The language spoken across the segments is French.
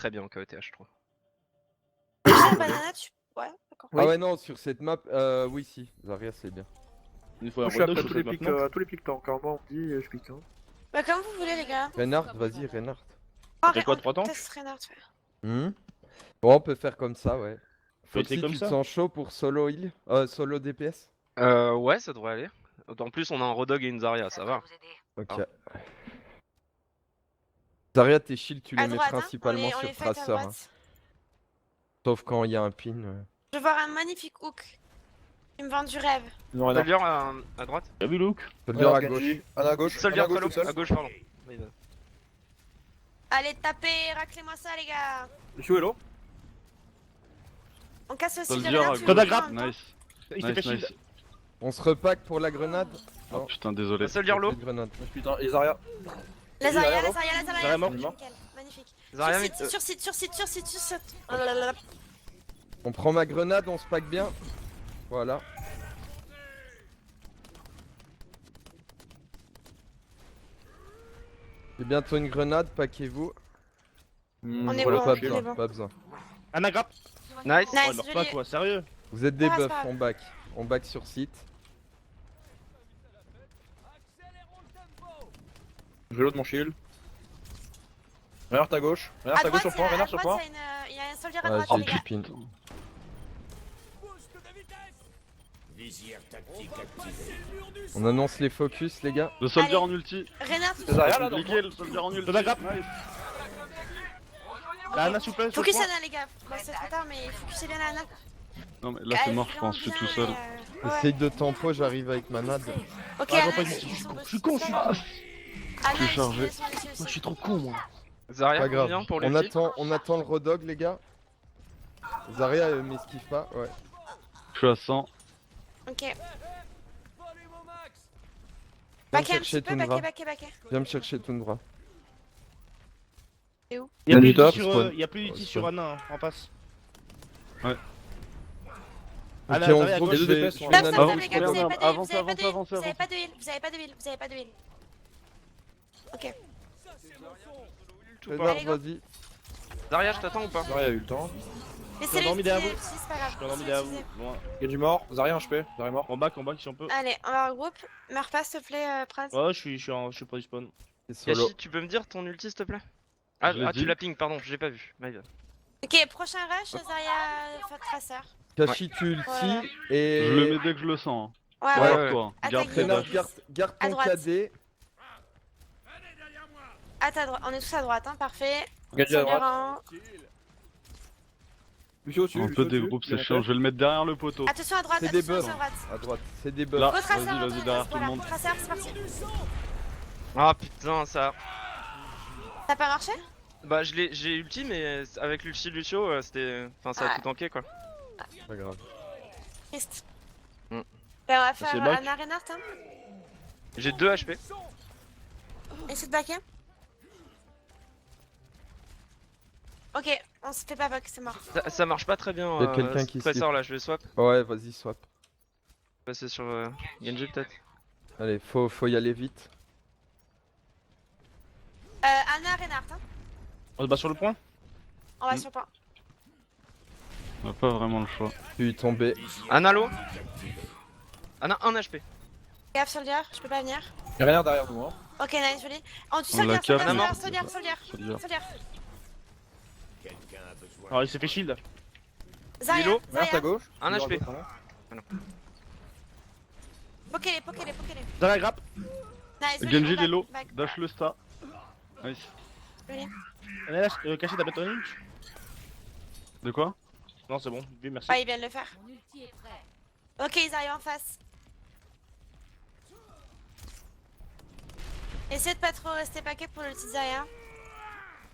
très bien en KOTH, je trouve. Déjà, banana, tu. Ouais, d'accord. Ah ouais, non, sur cette map, oui, si, Zarya c'est bien. Il faut un Je suis rodage après sur cette map, non tous les pics tanks. Carrément, on me dit, je pique. Hein. Bah, comme vous voulez, les gars. Reinhardt, vas-y, Reinhardt. Oh, fait quoi, 3 tanks test Reinhardt, ouais. Bon, on peut faire comme ça, ouais. Foxy, Foxy, comme tu te ça sens chaud pour solo heal solo DPS? Ouais, ça devrait aller. En plus, on a un Rodog et une Zarya, ça va. Ok. Ah. Zarya, tes shields, tu les À mets droite, principalement on sur les fait à Tracer. Hein. droite. Sauf quand il y a un pin. Je veux voir un magnifique hook. Il me vend du rêve. Non, rien. Soldier à droite. T'as vu Luke? Soldier à gauche. Anna à gauche. Soldier Anna à gauche solo. tout seul. À gauche, pardon. Allez, tapez, raclez-moi ça, les gars. Je suis Hello. On casse aussi Soldier le à Reinhardt, gauche. tu Code le à prends grappe. en même temps. Nice. Il s'est fait Nice, shield. nice. On se repack pour la grenade? Oh Non. putain, désolé. Soldier low. Pas de grenade. Putain, et Zarya. La Zarya, Zarya, la non Zarya, la Zarya Zarya. mort. Nickel, magnifique. Zarya, Sur site. Oh là là là. On prend ma grenade, on se pack bien. Voilà. J'ai bientôt une grenade, paquez-vous. On est Voilà, bon, pas on est besoin, bon. pas besoin. Anna grappe. Nice. Nice, Oh, il meurt pas joli. quoi, sérieux. Vous êtes des Ah, c'est buffs, pas grave. on back. On back sur site. Je reload mon shield. Reinhardt à gauche. À Reinhardt à gauche droite, sur le point. Reinhardt sur le point. il y a un soldier à Ouais, droite, j'ai les gars. pin. On annonce les focus, les gars. Le soldier Allez. en ulti. Reinhardt, C'est Zarya là, Compliqué, le soldier en ulti. Code à grappe. Nice. La Anna, s'il vous plaît. sur le focus point. Anna, les gars. Bon, c'est trop tard, mais focussez bien la Anna. Non mais là c'est mort, je pense, je suis tout seul. Ouais. Essaye de tempo, j'arrive avec ma nade. Ok, Ah, Anna, pas ils ici. sont Je suis con, je suis. Anna, suis chargé. ils sont dessus aussi. Moi, je suis trop con, moi. Zarya, Pas grave. combien pour On l'ulti? attend le Rodog, les gars. Zarya m'esquive pas, ouais. Je suis à 100. Ok. Viens me Baquet un chercher petit peu, Tundra. baquet. Viens me chercher Tundra. Il y a Il y a plus du top, d'ulti sur, spawn. il y a plus d'ulti sur Anna, hein, en face. Ouais. Anna, Ok, on Zarya à se gauche. je deux vais- DPS, je on vais Stop, nade- stop, Avance, les gars, vous avez pas de heal, avance, vous avez pas de heal, avance, vous avez pas de heal, vous avez pas de heal. Ok. Reinhardt, Allez, go. vas-y. Zarya, je t'attends ou pas? Zarya a eu le temps. Laissez-les endormi derrière utiliser, c'est pas grave. Je suis endormi laissez-les derrière utiliser. vous. Loin. Il y a du mort. Zarya en HP. Zarya mort. En back si on peut. Allez, on va regroupe. Meurs pas, s'il te plaît, Praz. Ouais, je suis près du spawn. C'est solo. Kashi, tu peux me dire ton ulti, s'il te plaît? Ah, Je l'ai tu dit. l'as ping, pardon, j'ai pas vu. My bad. Ok, prochain rush, Zarya, Tracer. Kashi, tu ulti Voilà. et. Je le mets dès que je le sens. Ouais, Ouais, ouais. Garde ouais. toi. Attaque Garde de tes Reinhardt, dash. garde À ton droite. KD. À ta droite, on est tous à droite, hein, parfait. Gadget à Soldier droite. en- Lucio au-dessus. Un Lucio peu des au-dessus. groupes, Il c'est a chiant. Je vais le mettre derrière le poteau. Attention à droite, C'est des attention buffs. à droite. À droite, c'est des buffs. Là. Go Tracer, Vas-y, vas-y, derrière tout le monde. Tracer, c'est parti. Ah putain, ça. Ça a pas marché? Bah, j'ai ulti, mais avec l'ulti de Lucio, c'était. Enfin, ça a Ouais. tout tanké quoi. Pas grave. Triste. Mm. Ben, on va c'est faire back. Anna Reinhardt, hein. J'ai 2 HP. Essaye de backer. Ok, on se fait pas back, c'est mort. Ça marche pas très bien. Y a quelqu'un qui Tracer là, je vais swap. Ouais, vas-y, swap. Passer sur Genji peut-être. Allez, faut y aller vite. Anna Reinhardt, hein. On se bat sur le point. On va sur le point. On a pas vraiment le choix. Je suis tombé. Anna low. Anna 1 HP. Gaffe, Soldier, je peux pas venir. y a rien derrière nous. Hein. Ok, nice, joli. En dessous, On la Soldier, capte, non. Soldier. Soldier. Alors, il s'est fait shield. Zarya, Lilo, Reinhardt à Zarya. gauche. 1 Lucio à HP. gauche, pardon. Pokez-les. Zarya grappe. Nice, joli, Genji, back, il est low. back. Dash le sta. Nice. Joli. Anna, caché ta bâtonne. De quoi? Non, c'est bon. Oui, merci. Ouais, il vient de le faire. Ok, Zarya en face. Essayez de pas trop rester paquet pour le petit Zarya.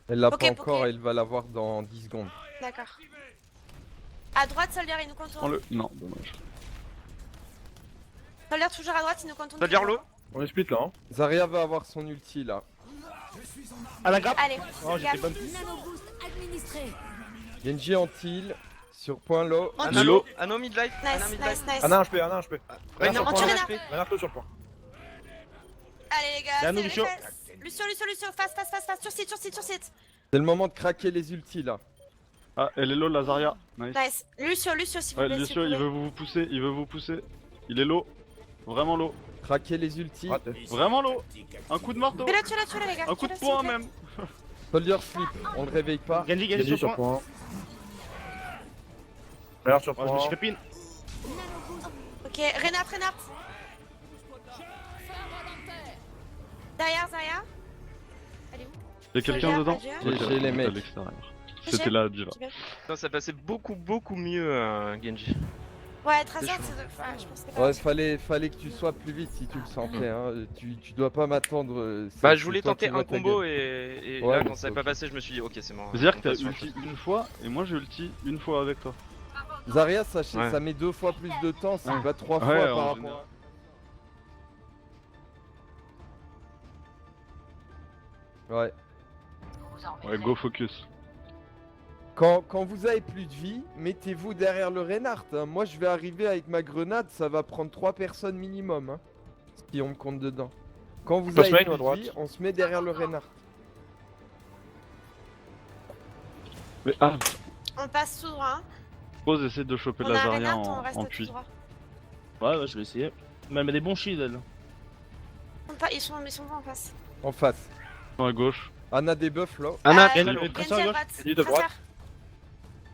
Elle l'a Ok, pas encore, ok. elle va l'avoir dans 10 secondes. D'accord. À droite, Soldier, il nous contourne. Prends-le. Non, dommage. Soldier toujours à droite, il nous contourne. Soldier toujours. low. On est split là. Hein. Zarya va avoir son ulti là. Anna grappe. Allez, Oh, j'étais gaffe. bonne. Nanoboost administré. Genji anti-heal. Sur point low. On Anna tue. low. Anna midlife. Anna Nice, midlife. nice. Anna 1 HP. Anna 1 HP. Reinhardt On tue 1 Reinhardt. HP. Reinhardt sur le point. Allez les gars, Y'a nous, c'est Lucio. Lucio, face, sur site. C'est le moment de craquer les ultis là. Ah, elle est low, la Zarya. Nice. Nice. Lucio, s'il vous Ouais, plaît. Lucio, il veut vous pousser, il veut vous pousser. Il est low. Vraiment low. Craquer les ultis. Vraiment low. Un coup de marteau. Tuez-le, les gars. Un coup de tuez-le, s'il poing vous plaît. même. Soldier sleep, on le réveille pas. Genji Genji sur sur point. point. Regarde sur Ouais, je me suis point. répine. Ok, Renard. Derrière, Zaya. Elle est où? Y'a quelqu'un Soldier, dedans Soldier. J'ai Ok, les à mecs. l'extérieur. J'ai- C'était la diva. Putain, ça passait beaucoup mieux, Genji. Ouais, Tracer, chaud. c'est. Ouais, je pense que c'est Ouais, pas. fallait que tu sois plus vite si tu le sentais. Hein. Tu dois pas m'attendre. Bah, c'est je voulais toi qui tenter vois un ta combo gueule. et Ouais, là, mais quand ça c'est n'avait pas ok. passé, je me suis dit, ok, c'est mort. C'est-à-dire que t'as on passe sur ulti autre chose. une fois et moi j'ai ulti une fois avec toi. Zarya, Ouais. ça met 2 fois plus de temps, c'est Ouais. pas 3 Ouais, fois en par rapport. général. Ouais. Ouais, go focus. Quand vous avez plus de vie, mettez-vous derrière le Reinhardt. Hein. Moi, je vais arriver avec ma grenade, ça va prendre 3 personnes minimum. Hein, si on me compte dedans. Quand vous Passe avez main plus ou à de droite vie, on se met derrière le Reinhardt. Mais ah, On passe tout droit. Hein. Rose essaie de choper On la a un Zarya Renard, on reste en tout puits. droit. Ouais, je vais essayer. Mais elle met des bons shields, elle. Ils sont pas en face. En face. À gauche. Anna debuff là. Anna, Genji, très low. Genji, Genji à à gauche. droite. Genji de droite.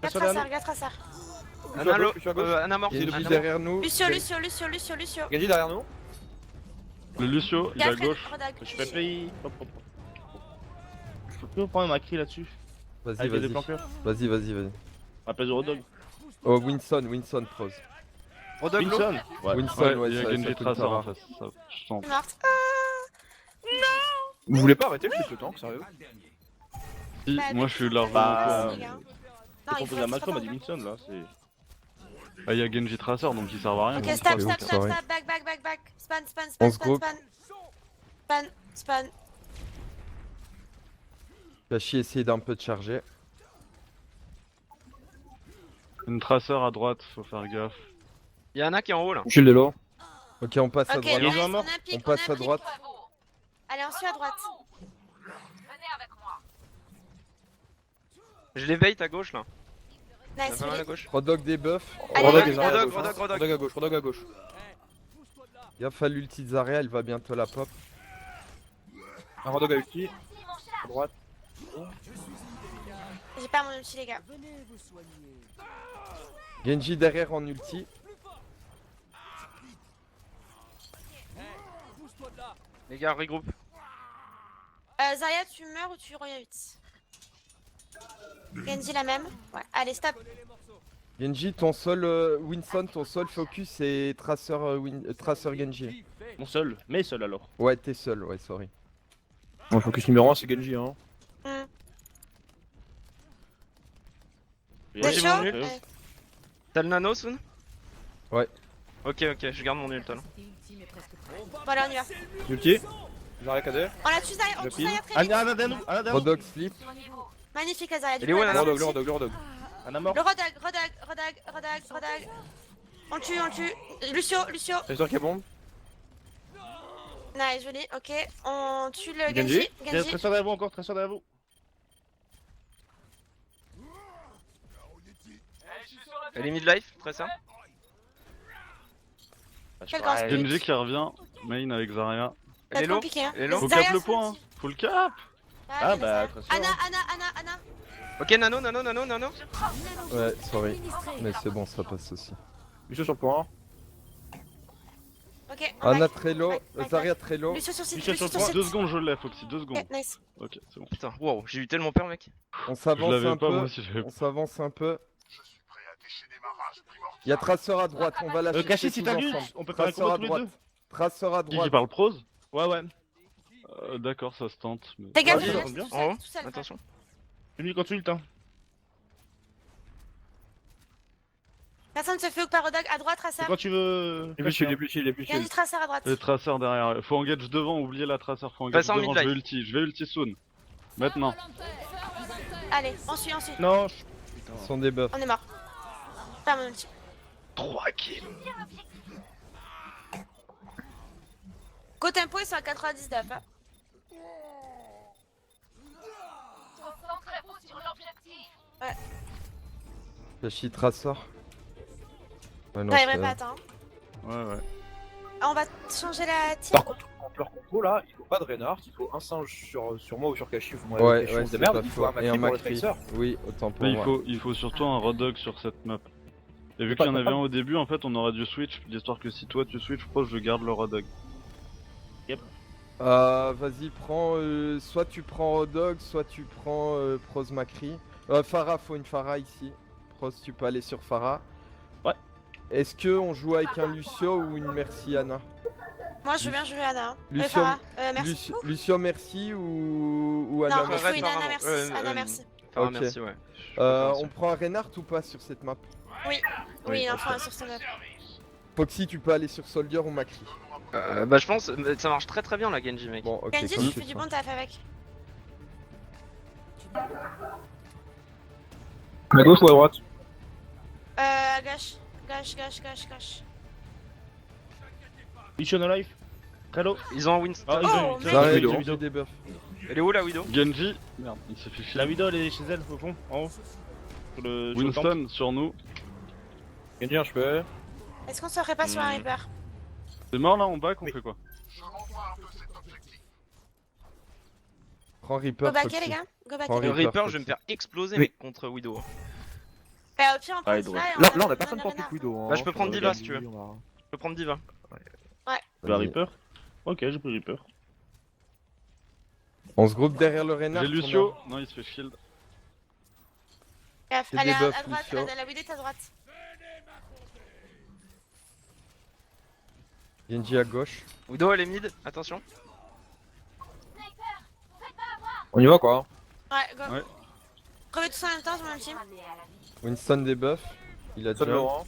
Tracer. Regarde Tracer. Anna low. Je suis à gauche. Anna mort. Genji Anna derrière nous. Lucio. Genji derrière nous. Le Lucio, il est à Regarde gauche. Redag. Je fais play. Hop. Je peux prendre ma cri là-dessus. Vas-y, Avec les deux vas-y. flanqueurs. Vas-y. À la place de Rodog. Oh, Winson pros. Rodog low. Wilson. Ouais. Winson, Ouais, ouais, il y a ça Genji coûte Tracer Tara. en face. Ça, je sens. Je suis morte. Vous voulez pas arrêter le flip le tank, sérieux? Si, Bah, moi je suis largement Bah, au les gars. J'ai Non, il proposé faut à être Macron, m'a trop dit fort. Wilson là. C'est. Ah, il y a Genji Tracer donc il sert à rien. Ok, donc stop, c'est pas stop, bon. sorry. back. Span. On se groupe. Span. Kashi essayer d'un peu de charger. Une Tracer à droite, faut faire gaffe. Y'a Anna qui est en haut là. Mon shield est low. Ok, on passe à Ok, droite. Ils nice, ont un mort. on a un pic, On passe a un à pic. droite. Allez, on suit à droite. Je les bait à gauche là. Il y en a Nice, pas mal à Philippe. gauche. Rodog debuff. Allez, Rodog allez, est Zarya à Rodog, gauche, hein. Rodog. Rodog à gauche, Rodog à gauche. Gaffe à l'ulti de Zarya, elle va bientôt la pop. Un Rodog à ulti. À droite. J'ai pas mon ulti, les gars. Genji derrière en ulti. Les gars, regroupe. Zarya, tu meurs ou tu reviens vite? Genji, la même. Ouais, allez, stop. Genji, ton seul Winson, ton seul focus c'est Tracer, Tracer Genji. Mon seul. Mais seul alors. Ouais, t'es seul, ouais, sorry. Mon focus numéro 1 c'est Genji hein. T'es j'ai chaud? mon ult. Ouais. T'as le nano, Soon? Ouais. Ok, je garde mon ult alors. Voilà, on y va. Ulti. Zarya KD. On la tue Zarya, on Je tue pile. Zarya très vite. Anna Danou. Rodog sleep. Magnifique la Zarya. Elle est où, elle Anna va Le sortir. Rodog, le Rodog, le Rodog. Anna mort. Le Rodag. On le tue. Lucio. Tracer qui bombe. Nice, joli, ok. On tue le Genji. Genji. Très sûr derrière vous encore, très sûr derrière vous. Elle est mid-life, très ça. Quel grand split. Genji qui revient, main avec Zarya. Ça va Elle est être low. compliqué, hein. Elle est low. Faut Zarya cap le sur point, ulti. faut le cap. Ah, bien, bah, Zarya. très sûr. Anna. Ok, nano. Ouais, sorry. Mais c'est bon, ça passe aussi. Ah, Lucio sur point. Ok, on Anna back. très low, Back. Zarya très low. Lucio sur site, Lucio Lucio sur sur point. site. 2 secondes je l'ai, Foxy, 2 secondes. Ok, nice. Ok, c'est bon. Putain, wow, j'ai eu tellement peur, mec. On Je s'avance l'avais un pas, moi peu. aussi j'avais On s'avance un peu. Il y a Tracer à droite, on va la chercher Caché si tous t'as l'ult, ensemble. on peut faire un Tracer à combo tous les deux. droite. Tracer à Qui droite. parle prose Ouais. D'accord, ça se tente. Mais... Fais gaffe, Vas-y, je on reste bien. tout En haut, seul, tout seul. attention. J'ai mis consulte hein. Personne se fait hook par Rodag. À droite, Tracer. C'est quand tu veux. Il est plus shield, il est plus shield. Genji Tracer à droite. Le Tracer derrière, faut engage devant, oubliez la Tracer, faut engage Passe en devant, je mid-life. vais ulti soon. Maintenant. Allez, on suit. Non, Son debuff. On est mort. Pas mon ulti. 3 kills. Go tempo, ils sont à 99. Hein. Tachi Trassor. Ouais, non, T'arriverais c'est- pas à attendre. Ouais, ouais. Ah, on va changer la team. Par contre, contre leur compo là, il faut pas de Reinhardt, il faut un singe sur moi ou sur Kashi, vous m'avez Ouais, dit, ouais, on se c'est démerde, pas il faut faux. un Et un Macri pour le Macri. Tracer. Oui, autant pour Mais moi. il faut surtout un Rodog sur cette map. Et vu Pas- qu'il y en avait pas- un au début, en fait, on aurait dû switch, d'histoire que si toi tu switch, je garde le Rodog. Vas-y, prends. Soit tu prends Rodog, soit tu prends Pros Macri. Pharah, faut une Pharah ici. Pros, tu peux aller sur Pharah. Ouais. Est-ce que on joue avec un Lucio ou une Merci Anna? Moi, je veux bien jouer Anna. Lucio- Farah, merci. Lucio Merci ou Anna Non, il Merci? faut une Farah, Anna, non. merci. Anna, merci. Farah, Ok. merci, ouais. On prend un Reinhardt ou pas sur cette map? Oui, il en faut un sur ce map. Foxy, tu peux aller sur Soldier ou Macri. Bah je pense, ça marche très très bien la Genji mec. Bon, ok. Kenji, comme tu tu fais du sens. bon taf avec. À gauche ou à droite? À gauche. Gauche. Mission no life. Hello. Ils ont un Winston. Ah, ils ont Oh, eu- mec. Zarya, Widow. Genji debuff. Elle est où la Widow? Genji, merde, il s'est fait chier. La Widow, elle est chez elle, au fond, en haut. Sur le temple. Winston sur nous. Genji un cheveu. Est-ce qu'on se ferait pas sur un Reaper? C'est mort là en back, on fait quoi? Prends Reaper. Go backer, Foxy. les gars. Go Prends backer. Le Reaper, Reaper, je Foxy. vais me faire exploser Oui. mec contre Widow. Bah, au pire, on prend Ah, il Diva doit- et Là, on on a donne personne pour Renard. pick Widow. Bah, je peux prendre Diva, si tu veux. veux. Je peux prendre Diva. La Vas-y. Reaper. Ok, j'ai pris Reaper. On se groupe derrière le Reinhardt. J'ai Lucio, non il se fait shield. Bref, C'est allez, des à buffs, droite, Lucio. la Widow est à droite. Genji à gauche. Widow elle est mid, attention. On y va quoi? Ouais, go. Ouais. Crevez tous en même temps sur mon team. Winston debuff. Il a Seul déjà. Laurent.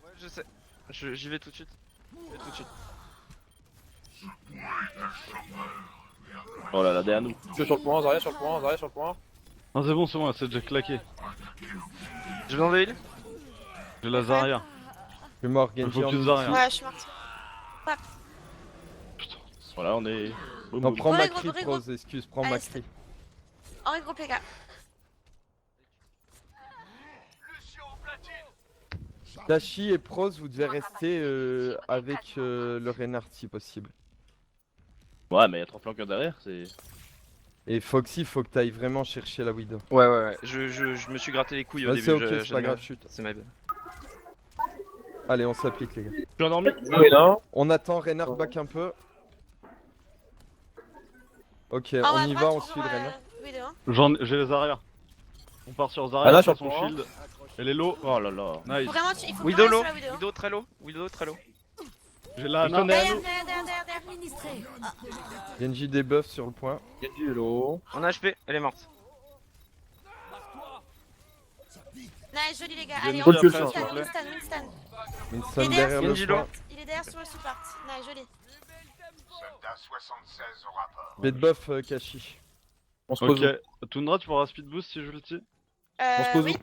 Ouais je sais. J'y vais tout de suite. J'y vais tout de suite. Oh là là, derrière nous. Lucio sur le point, Zarya sur le point, Zarya sur le point. Non c'est bon, elle s'est déjà claqué. Je vais dans des heals. J'ai la Zarya. Je suis mort, Il Genji faut en plus ulti. Zarya. Ouais, je suis morte. Voilà, on est. Boum, Non, boum. prends Ouais, Macri, gros, Pros, excuse, prends Allez, Macri. En regroupe, les gars. Tachi et Pros, vous devez rester avec le Reinhardt si possible. Ouais, mais il y a 3 flanqueurs derrière, c'est. Et Foxy, faut que t'ailles vraiment chercher la Widow. Ouais. Je me suis gratté les couilles au Ouais, début. c'est ok, je- c'est pas grave, chute. C'est ma bad. Allez, on s'applique, les gars. Je suis endormi. Oui, non. On attend Reinhardt back un peu. Ok, En haut à on y droite, va, on toujours, suit le Reinhardt. Widow. J'ai les Zarya. On part sur Zarya, Anna elle sur fait le son point. shield. Elle est low. Oh là là. Nice. Faut vraiment, il faut Widow vraiment low. sur la Widow. Widow très low. Widow très low. J'ai la Winston Anna. derrière nous. Derrière. Administré. Genji debuff sur le point. Genji hello. En HP, elle est morte. Nice, joli, les gars. Genji Allez, on après, Winston, s'il te plaît. Winston. Winston Et derrière le Genji point. low. Il est derrière sur le support. Nice, joli. Debuff Kashi. On se pose. Ok. Tundra, tu pourras speed boost si je ulti. On se pose Oui.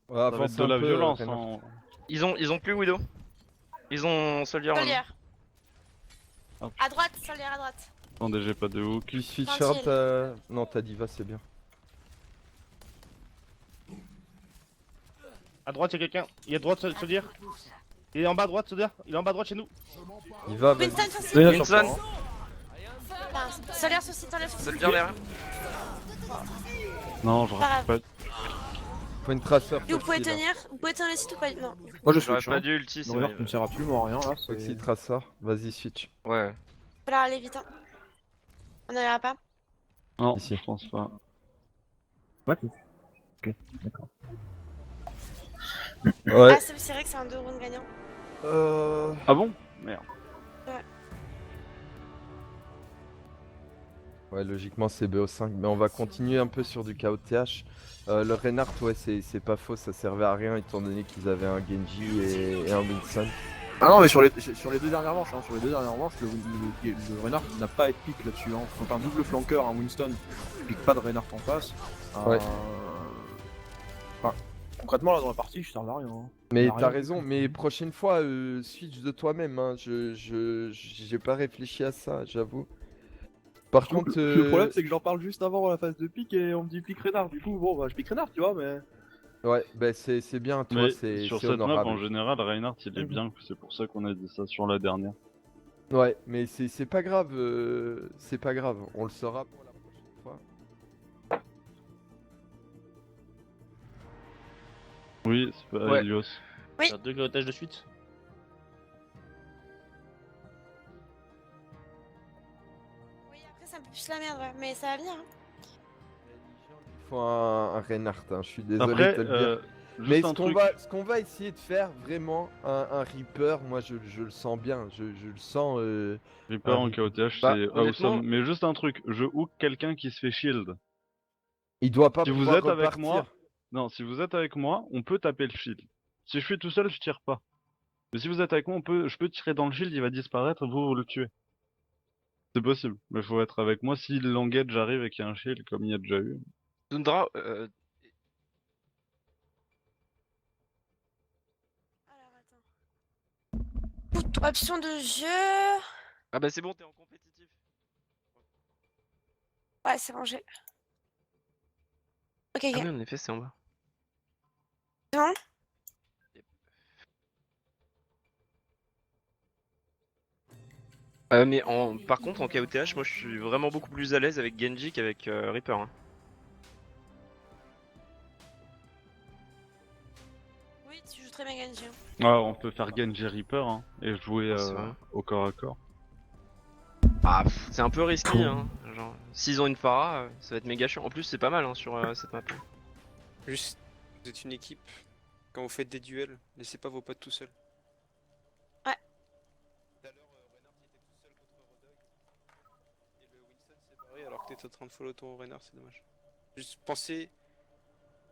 Ouais, Ça va avance être de un la peu, violence. Reinhardt. Hein. Ils ont plus Widow. Ils ont Soldier. maintenant. Solier. Hop. À droite, Solier à droite. Attendez, j'ai pas de hook. Puis switch Tranquille. short, non, t'as Diva, c'est bien. À droite, il y a quelqu'un. Il est à droite, se dire. Il est en bas à droite, se dire. Il est en bas à droite chez nous. Diva, vas-y. Winston sur site. Zarya sur le Winston. point. Enfin, Solier sur site, Solier sur site. Soldier derrière. Non, je Pas rate pas. Faut une traceur. Et vous pouvez Foxy, là. tenir. Vous pouvez tenir le site ou pas? Non. Moi je J'aurais switch. pas Hein. dû ulti. c'est Reinhardt vrai. ne sert absolument à rien là. Foxy C'est. traceur. Vas-y, switch. Ouais. Faut la aller vite. Hein. On n'arrivera pas. Non, Ici. je pense pas. Ouais. Ok, d'accord. Ouais. Ah, c'est vrai que c'est un 2 rounds gagnant. Ah bon? Merde. Ouais, logiquement c'est BO5, mais on va continuer un peu sur du KOTH. Le Reinhardt, ouais, c'est pas faux, ça servait à rien étant donné qu'ils avaient un Genji et un Winston. Ah non mais sur les deux dernières manches, hein, le Reinhardt n'a pas à être pick là-dessus. Hein. Quand un double flanqueur, un Winston, pique pas de Reinhardt en face. Ouais. Enfin, concrètement là dans la partie, je sers à rien. Hein. Mais Bah, t'as rien. raison, mais prochaine fois, switch de toi-même, hein. J'ai pas réfléchi à ça, j'avoue. Par contre, Le problème c'est que j'en parle juste avant la phase de pick et on me dit pick Reinhardt. Du coup bon bah je pick Reinhardt tu vois mais. Ouais, bah c'est bien, toi, Mais c'est sur cette map, honorable. en général, Reinhardt il est bien, c'est pour ça qu'on a dit ça sur la dernière. Ouais, mais c'est pas grave, c'est pas grave, on le saura pour la prochaine fois. Oui, c'est pas Ouais. Helios. Oui. Faire 2 grignotages de suite. Oui, après, c'est un peu plus la merde, ouais. Mais ça va venir. Hein. Il faut un Reinhardt, hein, je suis désolé Après, de te le dire. Mais juste un truc. ce qu'on va essayer de faire, vraiment, un Reaper, moi je le sens bien, je le sens... Reaper un en Reaper. KOTH, Bah, c'est honnêtement- awesome. Mais juste un truc, je hook quelqu'un qui se fait shield. Il doit pas Si vous pouvoir êtes avec repartir. moi, non, si vous êtes avec moi, on peut taper le shield. Si je suis tout seul, je tire pas. Mais si vous êtes avec moi, je peux tirer dans le shield, il va disparaître, vous le tuez. C'est possible, mais faut être avec moi. Si l'engage arrive et qu'il y a un shield, comme il y a déjà eu. Tundra, Alors, attends. Option de jeu. ah bah c'est bon, t'es en compétitif. Ouais, c'est bon, j'ai. Ok, Ah ok. oui, en effet, c'est en bas. Non. Mais par contre, en KOTH, moi je suis vraiment beaucoup plus à l'aise avec Genji qu'avec Reaper. Hein. Oui, tu joues très bien Genji. Hein. Ah, on peut faire Genji Reaper hein, et jouer C'est vrai. au corps à corps. Ah, c'est un peu risqué. Hein. Genre, s'ils ont une Pharah, ça va être méga chiant. En plus, c'est pas mal hein, sur cette map. Juste, vous êtes une équipe. Quand vous faites des duels, laissez pas vos potes tout seuls. Ouais. Tout à l'heure, Reinhardt était tout seul contre Rodog. Et le Winston s'est barré alors que t'étais en train de follow ton Reinhardt, c'est dommage. Juste pensez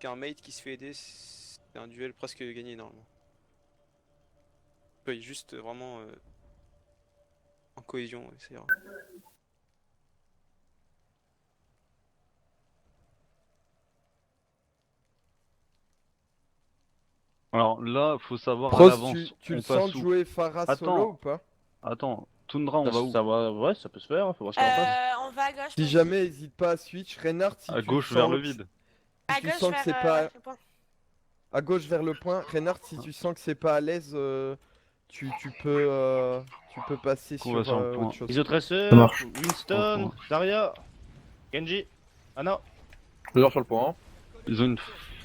qu'un mate qui se fait aider, c'est un duel presque gagné normalement. Oui, juste vraiment en cohésion, et ça ira. Alors là, faut savoir à Prost, l'avance. tu on le passe sens où jouer Pharah Attends. solo ou pas? Attends, Tundra, on va où Ça va, ouais, ça peut se faire, faut voir ce qu'on passe. On va à gauche. Si vas-y. jamais, hésite pas à switch. Reinhardt, si À tu gauche sens vers le que- vide. À si tu gauche sens que vers c'est pas... ouais, le point. À gauche vers le point. Reinhardt, si tu sens que c'est pas à l'aise, tu peux passer Qu'on va sur sur le point. autre chose. Iso Tracer, Ça marche. Winston, Zarya, Genji, Ana. 2 heures sur le point. Ils ont une.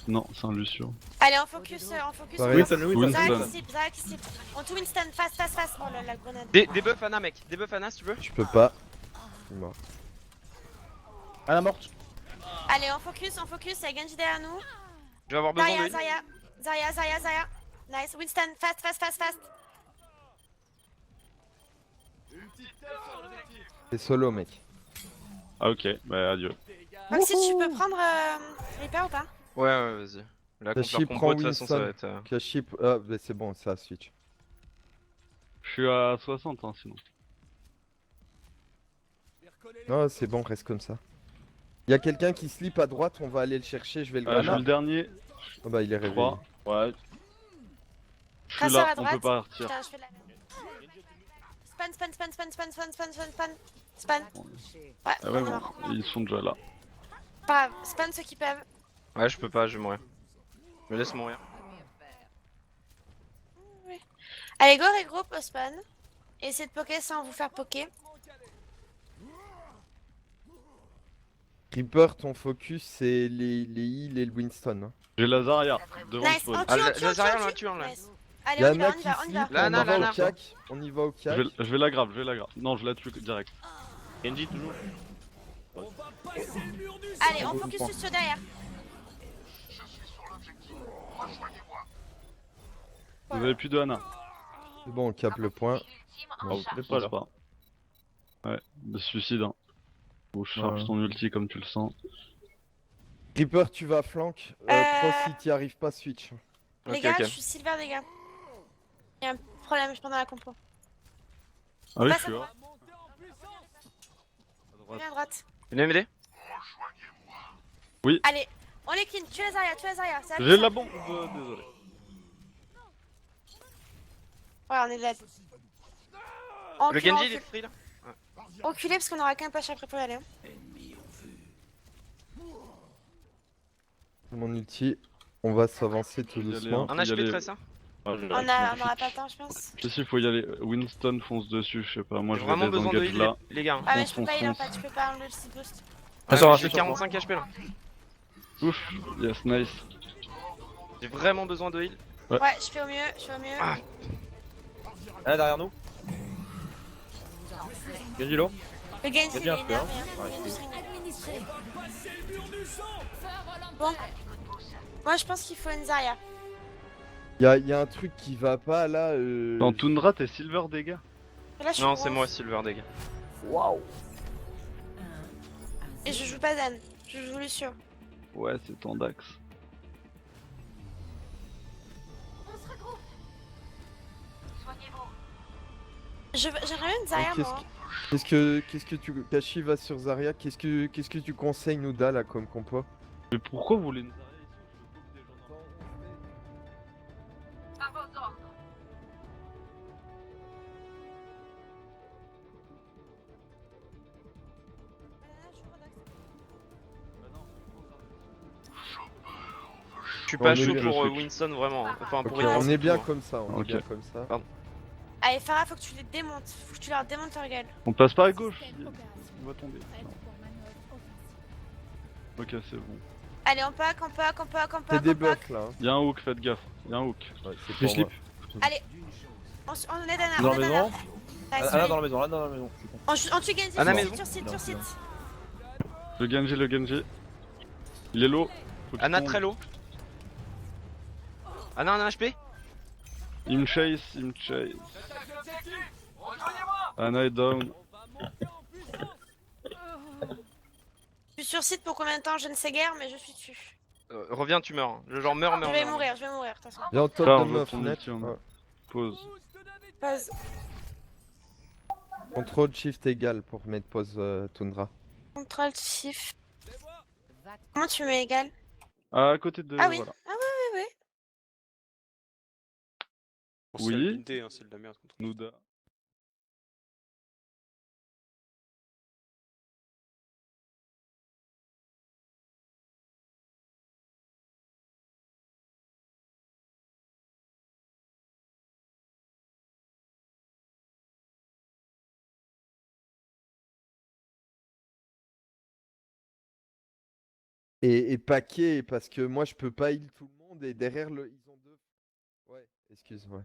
Non, c'est un Lucio. Allez, on focus. Pareil. Zarya Winston. qui cible, Zarya qui cible. On tout Winston, fast. Oh là la grenade. Debuff Ana, mec. Debuff Ana si tu veux. Je peux pas. Je suis mort. Ana morte. Allez, on focus, il y a Genji derrière nous. Je vais avoir besoin de lui. Zarya. Nice, Winston, fast. C'est solo, mec. Ah, ok, bah adieu. Maxi, tu peux prendre Reaper ou pas? Ouais, vas-y. Là, contre Tachi leur prend compo, de toute façon, ça va Winston. être. Kashi... Ah, bah c'est bon, ça switch. Je suis à 60 hein, sinon. Non, c'est bon, reste comme ça. Il y a quelqu'un qui slip à droite, on va aller le chercher, je vais le Je suis grenade. le dernier. Ah bah il est réveillé. 3. Ouais. Je suis Tracer à là, on droite. peut partir. Putain, je fais de la merde. Span. Ouais, Ah on ouais, est bon, mort. ils sont déjà là. Pas grave, span ceux qui peuvent. Ouais, je peux pas, je vais mourir. Je me laisse mourir. Allez, go regroupe au spawn. Essayez de poker sans vous faire poker. Reaper, ton focus c'est les heals et le Winston. Hein. J'ai la Zarya devant le Nice, spawn. on Ah, tue, la Zarya, on la tue, là. Nice. Il Allez, y a on y va, Ana qui on y va. slip, Là, on Ana, y va Ana. au cac. On y va au cac. Je vais la grave, Non, je la tue direct. Genji toujours. Allez, on focus sur ceux derrière. Vous avez plus de Ana. C'est bon, on capte le point. Oh, c'est je pas pense là. pas. Ouais, de suicide. Hein. Bon, je charge Ouais. ton ulti comme tu le sens. Reaper, tu vas flank. Pro, si t'y arrives pas, switch. Les Ok, gars, ok. je suis silver, les gars. Il y a un problème, je prends dans la compo. Ah oui, Passe je suis à là. droite. À droite. Viens à droite. Venez m'aider. Allez, on les clean. Tu les Zarya. Ça va J'ai faire la ça. bombe, désolé. Ouais, on est dead. On Le recule, Genji, on il est recule. free là. Reculez parce qu'on aura qu'un push après pour y aller. Hein. Mon ulti. On va s'avancer tout Faut y aller, doucement. hein. Un Faut y HP aller. très ça. Ah, je- On aura pas le temps, je pense. Si, faut y aller. Winston fonce dessus, je sais pas. Moi, J'ai je vais vraiment besoin de désengage heal là. les gars. Ah, mais Fonce, je peux pas fonce, heal en fonce. fait, je peux pas enlever le speed boost. Ouais, ça va, j'ai c'est sur 45 HP là. Ouf, yes, nice. J'ai vraiment besoin de heal. Ouais. Ouais, je fais au mieux, je fais au mieux. Ah. Là derrière nous. Genji low. Le Genji, il est bien énervé. fait, hein. Hein. Ouais, Il est c'est- énervé. Administré. Bon. Moi, je pense qu'il faut une Zarya. Y a un truc qui va pas là. Dans Tundra, t'es Silver des gars. Là, je suis Non, c'est bronze. moi Silver des gars. Waouh. Et je joue pas Dan, je joue Lucio. Ouais, c'est ton Dax. J'aimerais bien une Zarya, Qu'est-ce moi. Qu'est-ce que tu. Kashi va sur Zarya, qu'est-ce que tu conseilles Nouda là comme compo? Mais pourquoi vous voulez une Zarya ici? Je veux pas que des gens Je suis On pas est chaud bien. pour Je switch. Winston vraiment. Enfin pour Ok, Winston, on est bien surtout, comme ça, on Ok. est bien comme ça. Allez, Farah, faut que tu les démontes. Faut que tu leur démontes leur gueule. On passe pas à gauche. Système opérationnel. On va tomber. Prête Non. pour manœuvre offensive. Ok, c'est bon. Allez, on pack, on pack, on pack, on C'est pack, des on pack. buffs là. Hein. Y'a un hook, faites gaffe. Y'a un hook. Ouais, c'est Je pour slip. moi. Allez, on est Dana, Dans on la est maison. Dana. Là Nice, dans la maison, là dans la maison. on tue Genji, Anna sur maison. site, sur site, Non, sur site. Le Genji. Il est low. Faut qu'il Anna tombe. très low. Anna un HP. Il me chase. Anna est down. Je suis sur site pour combien de temps, je ne sais guère, mais je suis dessus. Reviens, tu meurs. Le genre meurs. Je vais mourir, de toute façon. Viens en top Ça, de on veut meuf ton net. ulti, on a. Ouais. Pause. Pause. Contrôle shift égal pour mettre pause Tundra. Contrôle shift. Comment tu mets égal? À côté de. Ah oui, Voilà. ah oui. Bon, Oui. c'est la Bindé, hein, c'est de la merde contre nous. Nouda. Et paquet parce que moi je peux pas heal tout le monde et derrière le. Ils ont deux. Ouais, excuse-moi.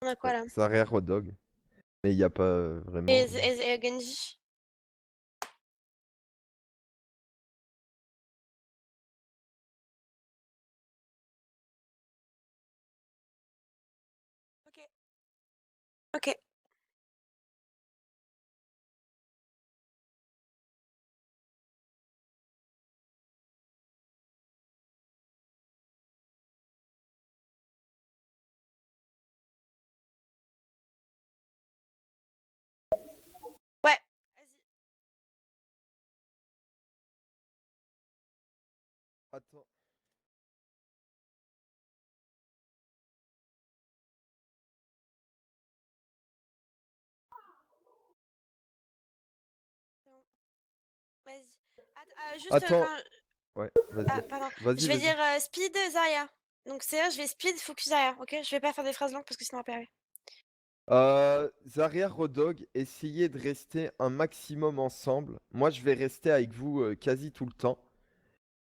On a quoi là? Zarya Rodog. Mais il y a pas vraiment. Et Genji. Ok. Ouais, vas-y. Attends. Vas-y. Juste Attends. quand... Ouais, Ah, vas-y. pardon. Vas-y. Je vais vas-y. dire speed Zarya. Donc c'est-à-dire je vais speed focus Zarya, ok? Je vais pas faire des phrases longues parce que sinon on va perdre. Zarya Rodog, essayez de rester un maximum ensemble. Moi, je vais rester avec vous quasi tout le temps.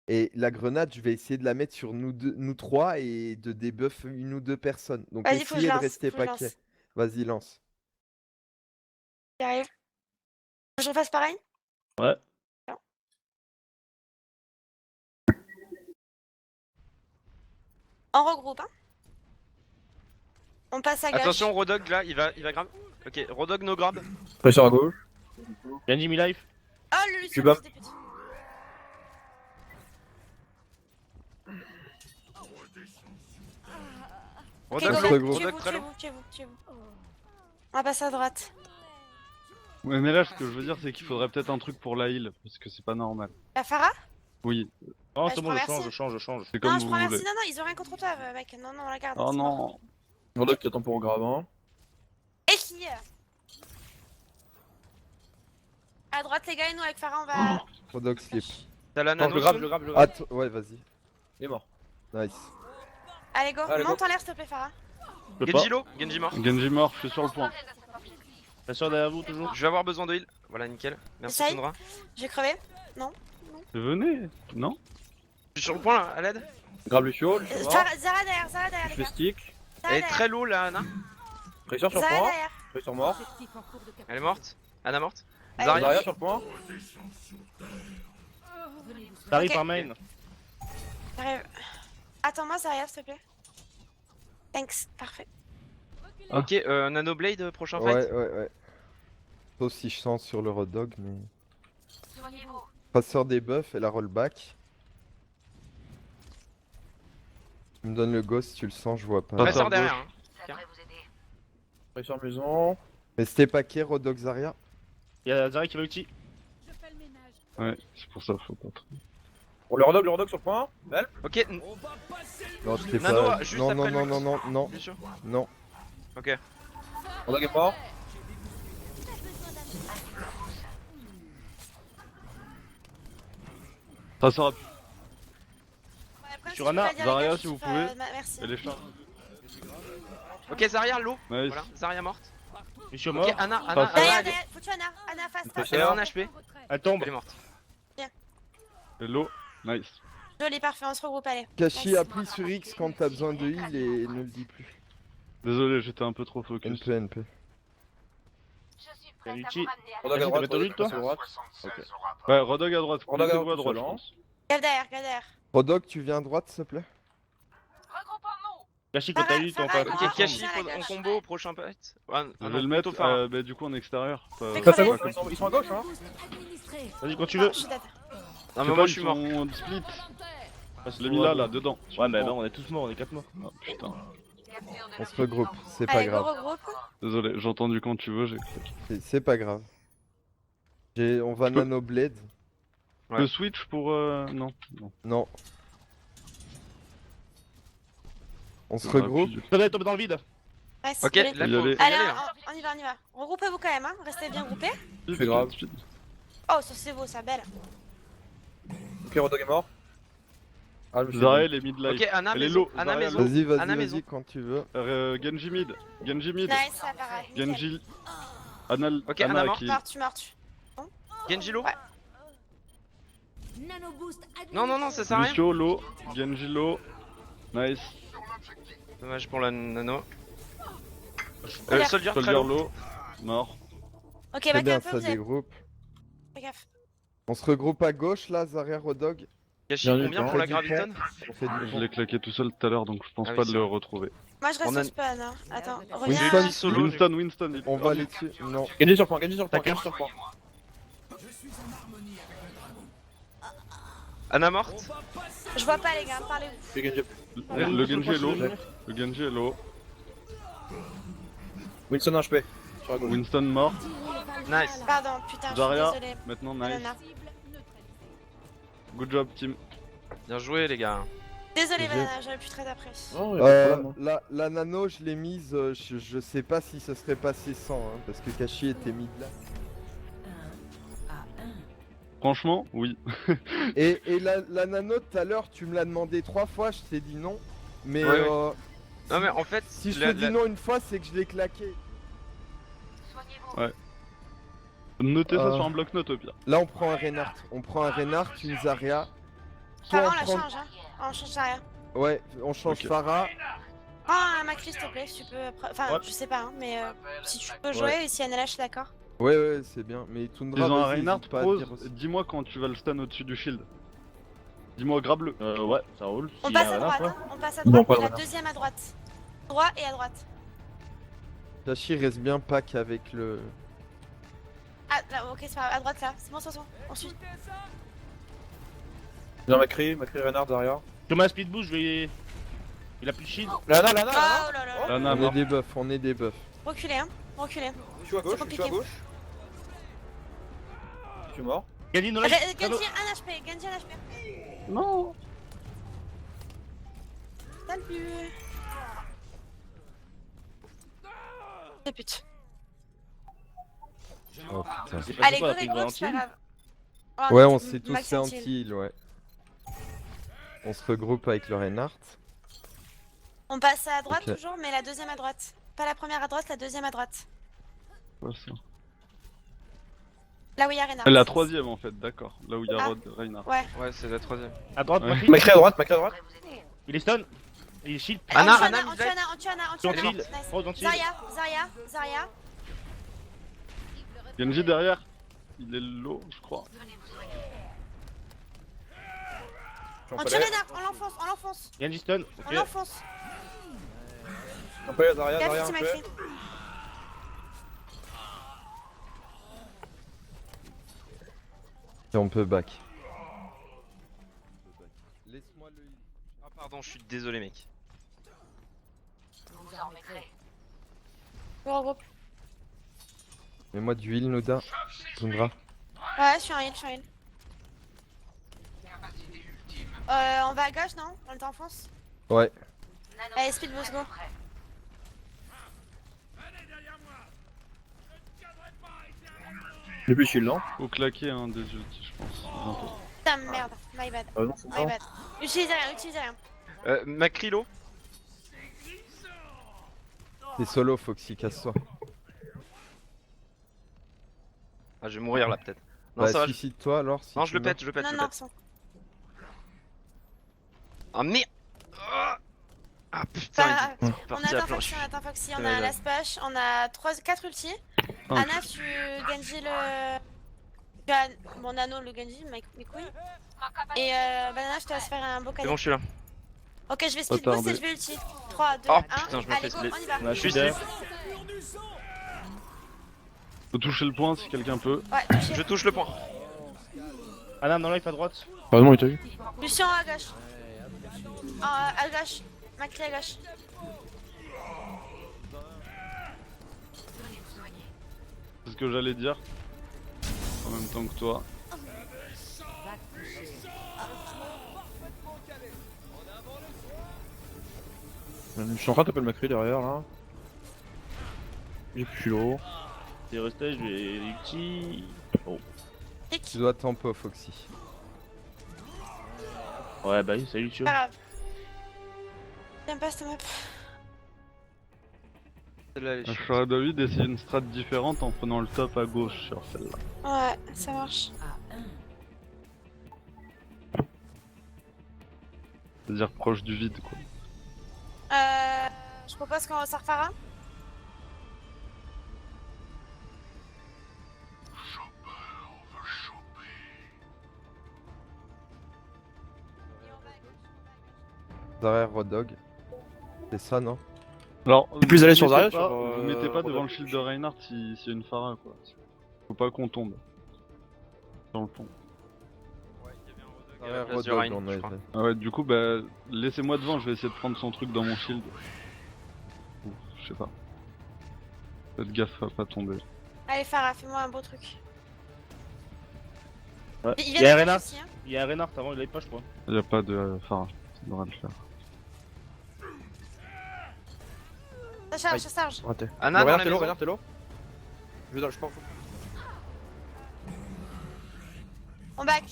Et la grenade, je vais essayer de la mettre sur nous deux, nous trois et de debuff une ou deux personnes. Donc Vas-y, faut que je essayez de lance, rester faut que je paquet. lance. Vas-y, lance. J'arrive. Je refasse pareil? Ouais. On regroupe, hein? On passe à gauche. Attention, Rodog là, il va grab. Ok, Rodog no grab. Pression à gauche. Genji mi-life. Oh, le Lucio, bats. c'était petit. Ok, Rodog, on se Rodog, regroupe. Rodog, très low. tuez-vous. On va passer à droite. Ouais, mais là, ce que je veux dire, c'est qu'il faudrait peut-être un truc pour la heal, parce que c'est pas normal. La Farah? Oui, Non, Ouais, c'est je bon, prends merci. je change. c'est Non, comme je vous prends voulez. merci. Non, ils ont rien contre toi, mec. Non, on la garde. Oh c'est mort. non. Rodog qui attend pour grave, hein. Et qui? À droite, les gars, et nous avec Farah, on va. Rodog slip. T'as la Non, je nano le grave, je soon le grave, je le grave. Attends, ouais, vas-y. Il est mort. Nice. Allez, go. Allez, go. Monte en l'air, s'il te plaît, Farah. Je peux pas. Genji low, Genji mort. Genji mort, je suis sur le point. Bien sûr, derrière vous, toujours. Je vais avoir besoin de heal. Voilà, nickel. Merci Essaye. Sandra. J'ai crevé. Venez, non? Je suis sur le point là, à l'aide. Grave Lucio, Lucio mort. Zara derrière, Je les fais gars. stick. Zara Elle est derrière. très low là, Anna. Pressure sur Zara point. derrière. Pressure mort. Objectif en cours de capture. Elle est morte. Anna morte. Allez, Zarya. Derrière sur point. Venez vous T'arrives Ok. par main. J'arrive. Attends-moi, Zarya, s'il te plaît. Thanks, parfait. Ok, Nano Blade prochain Ouais, fight. ouais. Sauf si je sens sur le Rodog, mais. Passeur des buffs et la rollback. Tu me donnes le ghost, tu le sens, je vois pas. Pas Passeur Passeur derrière. Hein. Pressure maison. Mais c'était paquet, Rodog Zarya. Il y a Zara qui va ulti. Je fais le ménage. Ouais, c'est pour ça, faut pas trop. Bon, le Rodog sur point. Belle. Ok, Non, je t'ai Nano, pas. juste Non, non, après non, le- non, non, non, bien sûr. non. Ok. Rodog est mort. Ça sera. Ouais, après, Sur si tu Anna, peux pas dire, Zarya, les gars, si je vous suis pouvez. Merci. Elle est chargée. Ok, Zarya low. Nice. Voilà, Zarya morte. Je suis mort. Ok, Anna, Passe. Anna, Derrière, elle est- derrière. Faut tuer Anna. Anna, face, face. elle a un Pressure. HP. Retrait. Elle tombe. Elle est morte. Hello, nice. Joli, parfait, on se regroupe, allez. Kashi Nice. appuie sur X quand t'as besoin de heal et ne le dis plus. Désolé, j'étais un peu trop focus. NP. T'as ulti. Rodog Vas-y, à droite. t'as ton ult, toi Rodog à droite. Ouais, Rodog à droite. Rodog à Mettez-vous à droite, droite, je seul, hein. pense. Regarde derrière. Rodog, tu viens à droite, s'il te plaît. Kashi, quand t'as ult, on Farah, fait Farah, Ok, Ah, Kashi on a la en gauche. combo au prochain fight. Ah, Je non, vais le mettre plutôt Farah. bah, du coup en extérieur. Pas- Fais Ça c'est crever. gauche, ils sont à gauche, hein. Boost administré. Vas-y, quand tu Non, veux. je suis dead. Non, mais moi je suis mort. Ils sont split. Ah, Je l'ai mis là, dedans. Ouais, mais non, on est tous morts, on est 4 morts. Ah, putain. On se regroupe, c'est pas Allez, go, grave. regroupe. Désolé, j'ai entendu quand tu veux, j'ai claqué. C'est pas grave. On va Je peux- Nano Blade. Je Ouais. peux switch pour. Non. Non. On se Ah, regroupe. puis- Vous allez tomber dans le vide. Nice, Ok, joli. là Y faut aller. y Allez, aller. Hein. on y va. Regroupez-vous quand même, hein. Restez bien groupés. C'est grave. Oh, ça c'est beau, ça, belle. Ok, Rodog est mort. Ah, je me suis Zarya, elle est mid-life. Ok, Anna Elle est maison. low. Anna Zarya, maison. low. Vas-y, Anna vas-y, maison. vas-y, quand tu veux. Genji mid. Genji mid. Nice, ça paraît. Nickel. Genji. Anna, Ok, Anna Anna mort. qui. Mortu. Genji low. Ouais. Nano boost administré. Non, ça sert à rien. Lucio low. Genji low. Nice. Dommage pour la nano. Oula. Soldier très Soldier low. low. Mort. Ok, Très back bien, un peu, ça vous avez... dégroupe. Fais gaffe. On se regroupe à gauche là, Zarya Rodog. Kashi Bien vu, combien bien pour la vu. graviton? On fait du Je pont. l'ai claqué tout seul tout à l'heure, donc je pense Ah oui, pas de c'est le vrai. retrouver. Moi je reste On a- au spawn, hein. Attends, Winston, reviens. Petit solo. Winston. On va aller dessus. Non. Genji sur point, Genji sur point, D'accord. Genji sur point. Anna morte. Je vois pas les gars, parlez-vous. Fais Genji. Le Genji est low. Le Genji est low. Winston HP. Sur la gauche. Winston mort. Nice. Pardon, putain, je Zarya. suis désolée. Maintenant nice. Banana. Cible neutralisée. Good job team. Bien joué les gars. Désolée, J'ai- Banana, j'aurais pu très après. Non, y'a pas de problème, hein. La nano, je l'ai mise. Je sais pas si ce serait passé sans, hein, parce que Kashi était mid là. Franchement, oui. Et la nano, tout à l'heure, tu me l'as demandé 3 fois, je t'ai dit non. Mais Ouais, ouais. Non mais en fait, si je la- te dis la- non une fois, c'est que je l'ai claqué. Notez ça Euh. sur un bloc-notes au pire. Là, on prend un Reinhardt. On prend un Reinhardt, une Zarya. Farah, on on la prend- change, hein. On change Zarya. Ouais, on change Ok. Farah. Prends un Macri, s'il te plaît, si tu peux. Enfin, Ouais. je sais pas, hein, mais si tu peux jouer et si Annela, je suis d'accord. Ouais, c'est bien. Mais Tundra, Ils ont un vas-y, Reinhardt hésite pas à pros. dire aussi. Dis-moi quand tu vas le stun au-dessus du shield. Dis-moi, grabe-le. Ouais, ça roule. On S'il y passe a à un droite, renard, hein. On passe à Non, droite, pas et la de deuxième à droite. Droit et à droite. Kashi reste bien pack avec le. Ah, là, ok, c'est pas grave. À droite, là. C'est bon, attention. On suit. Bien Macri Reinhardt, Zarya. Je mets un speed boost, je vais. Il a plus de shield. Lana, Oh là là là. Lana, On est mort. des buffs, on est des buffs. Reculez, hein. Reculez. Je suis à gauche, je suis à gauche. Je suis mort. Genji, no life. Genji 1 HP, Genji 1 HP. Non. Salut. Des putes. Oh putain. C'est passé Allez, quoi, go la les prise gros, c'est pas d'anti? grave. Ouais, était on s'est tous max fait anti. anti-heal, ouais. On se regroupe avec le Reinhardt. On passe à droite Ok. toujours, mais la deuxième à droite. Pas la première à droite, la deuxième à droite. Ouais, ça. Là où il y a Reinhardt. La troisième en fait, d'accord. Là où il y a Ah. Reinhardt. Ouais. Ouais, c'est la troisième. À droite, Ouais. Macri. Macri à droite, Macri à droite. Il est stun. Il est shield. Anna, on tue Anna, on tue Anna, on tue Anna, on tue Sur Anna. shield. Nice. Oh, dans shield. Zarya. Genji derrière. Il est low, je crois. Je suis en On tue palais. Reinhardt, on l'enfonce. Genji stun. On Ok. l'enfonce. Je suis en palais, Zarya, Gaffe, Zarya c'est un peu. Macri. Et on peut back. Laisse-moi le heal. Ah, pardon, je suis désolé, mec. Go regroupe. Mets-moi du heal, Noda. Tundra. Ouais, je suis en heal. On va à gauche, non? On t'enfonce? Ouais. Allez, speed boost, go. J'ai plus shield, non? Faut claquer un des ultis, je pense. Bientôt. Putain, merde, my bad. Non, c'est My ça. bad. Utilisez rien. Macrilo. T'es solo, Foxy, casse-toi. Ah, je vais mourir là, peut-être. Non, Bah, ça va. suicide-toi alors. Si Non, tu je le meurs. pète, je le pète. Non, je le non, pète. c'est bon. Ah, merde. Ah, putain, Bah, il est on parti à attend plan. Foxy, on C'est a malade. Last Push, on a 4 ultis. Ah, Anna, tu Genji le. Tu as mon anneau, le Genji, mes couilles. Et Banana, je te laisse faire un beau C'est cadeau. bon, je suis là. Ok, je vais speed Pas boost et tardé. je vais ulti. 3, 2, Oh, 1. putain, je me Allez, fais go, split. on y va. On a Je suis shield. Faut toucher le point si quelqu'un peut. Ouais, touché. Je touche le point. Anna, no life à droite. Pardon, il t'a vu. Lucian à gauche. À gauche. Macri à gauche. C'est ce que j'allais dire. En même temps que toi. Je suis en train de taper le Macri derrière là. J'ai plus l'eau. C'est resté, je vais ulti. Oh. Tu dois tempo, Foxy. Ouais, bah oui, salut, tu Pas grave. J'aime pas cette map. Celle-là, elle est Je chiante. ferais David d'essayer une strat différente en prenant le top à gauche sur celle-là. Ouais, ça marche. C'est-à-dire proche du vide quoi. Je propose qu'on ressort Pharah. Derrière Road Dog. C'est ça, non? Alors, plus aller sur vous Zarya, mettez pas- sur, vous mettez pas devant le Rodolphe. shield de Reinhardt s'il y a une Pharah quoi. Faut pas qu'on tombe. Dans le pont. Derrière place Road du Dog, Rhine, on je a crois. fait. Ah ouais, du coup, bah, laissez-moi devant, je vais essayer de prendre son truc dans mon shield. Ou, je sais pas. Faites gaffe à pas tomber. Allez, Pharah, fais-moi un beau truc. Ouais. Il Il vient y a de un gauche Reinhardt. aussi, hein. Il y a un Reinhardt avant, il l'avait pas, je crois. Y a pas de Pharah, ça devrait le faire. Ça charge, Aïe. ça charge. Raté. Anna, dans la Regarde, t'es low, maison. regarde, t'es low. Je pense. On back.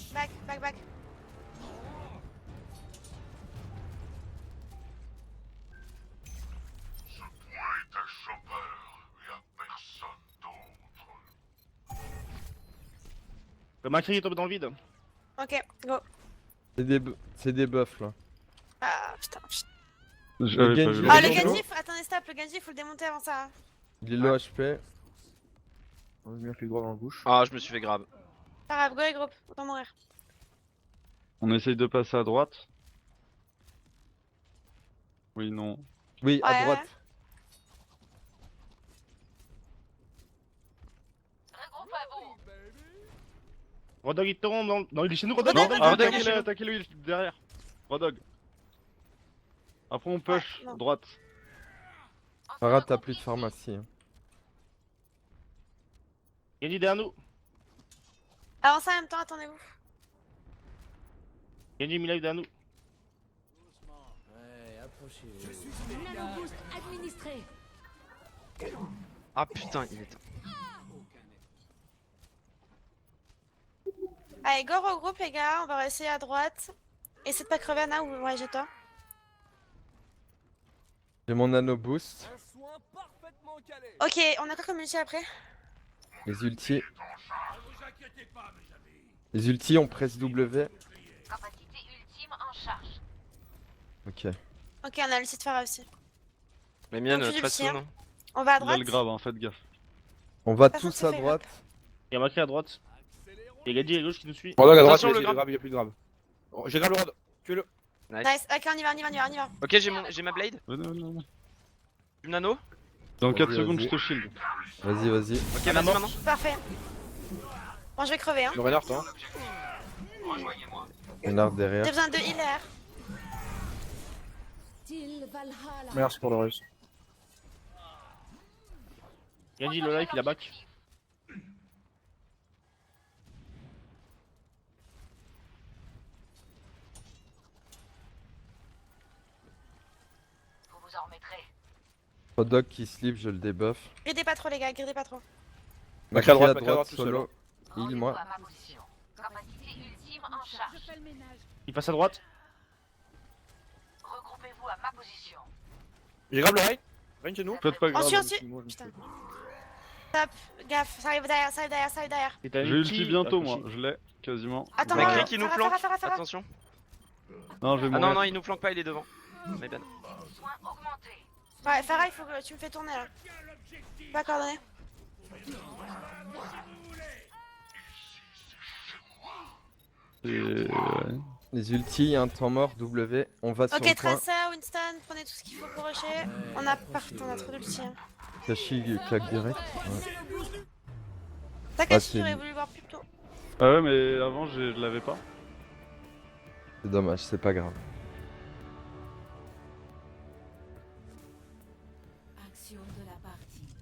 Le Macri est tombé dans le vide. Ok, go. C'est des buffs là. Ah, putain. J'avais pas Genji. vu Ah, Le le Genji. Genji, attendez, stop, le Genji, faut le démonter avant ça. Il est low HP. On va mettre les doigts dans la bouche. Ah, je me suis fait grave. Pas grave, go les groupes, autant mourir. On essaye de passer à droite. Oui, non. Oui, à Ouais, droite. ouais. Rodog il tombe dans. Non, il est chez nous, Rodog. Rodog, Rodog, Rodog, il est chez nous. Attaquez-le derrière. Rodog. Après on push, non. droite. Farah, t'as plus de pharmacie. Hein. Genji derrière nous. Avancez en même temps, attendez-vous. Genji Milaï derrière nous. Nanoboost administré. Ah putain, il est. Allez, go regroupe les gars, on va essayer à droite. Essaye de pas crever Anna ou ouais j'ai toi. J'ai mon nano boost. Ok, on a quoi comme ulti après? Les ultis. Les ultis, on presse W. Ok. Ok, on a l'ulti de Farah aussi. Mais mienne, Donc, très je le soon. Hein. On va à Il a droite. le grave, hein, faites gaffe. On va Personne tous se à fait droite. Il y a Makri à droite. Il y a Genji à gauche qui nous suit. Rodog à droite, Attention, il le y a grave, il y a plus de grave. Oh, j'ai grave le Rodog. Tuez-le. Nice, ok on y va, on y va, on y va, on y va. Ok, j'ai ma blade. Venez, venez, venez. Du nano. Dans 4 Vas-y, secondes, vas-y. je te shield. Vas-y, vas-y. Ok, vas-y maintenant. Parfait. Bon, je vais crever hein. Le Reinhardt, hein. Renard derrière. J'ai besoin de healer. Til Valhalla. Merci pour le rush. Genji le life, il a back. Hot dog qui slip, je le débuff. Gridez pas trop les gars, gridez pas trop. Macri à droite tout seul. solo. Heal moi. Je fais le ménage. Il passe à droite. J'ai grave le Rein. Rein chez nous. Faites pas On grave. suit, on suit. Moi, je me Putain. fais- Top, gaffe, ça arrive derrière, ça arrive derrière, ça arrive derrière. Et t'as J'ai une ulti bientôt, moi. accroché. Je l'ai, quasiment. Attends, Macri Farah, qui nous Farah, flanque. Farah. Attention. Non, je vais Ah mourir. non, non, il nous flanque pas, il est devant. My bad. Ouais, Farah, il faut que tu me fais tourner là. Pas coordonné. Et, ouais. Les ultis, un temps mort, W. On va sur Ok, le point. Tracer, Winston, prenez tout ce qu'il faut pour rusher. On a partout, on a trop d'ulti. Hein. Kashi claque direct. Ouais. Takashi, c'est j'aurais lui. voulu voir plus tôt. Ah ouais, mais avant, je l'avais pas. C'est dommage, c'est pas grave. Action de la partie.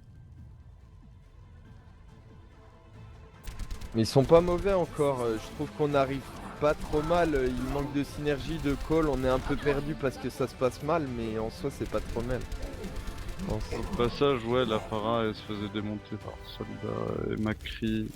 Mais ils sont pas mauvais encore. Je trouve qu'on arrive pas trop mal. Il manque de synergie, de call. On est un peu perdu parce que ça se passe mal, mais en soi, c'est pas trop mal. En soi. Au passage, ouais, la Farah, elle se faisait démonter par Soldat et Macri.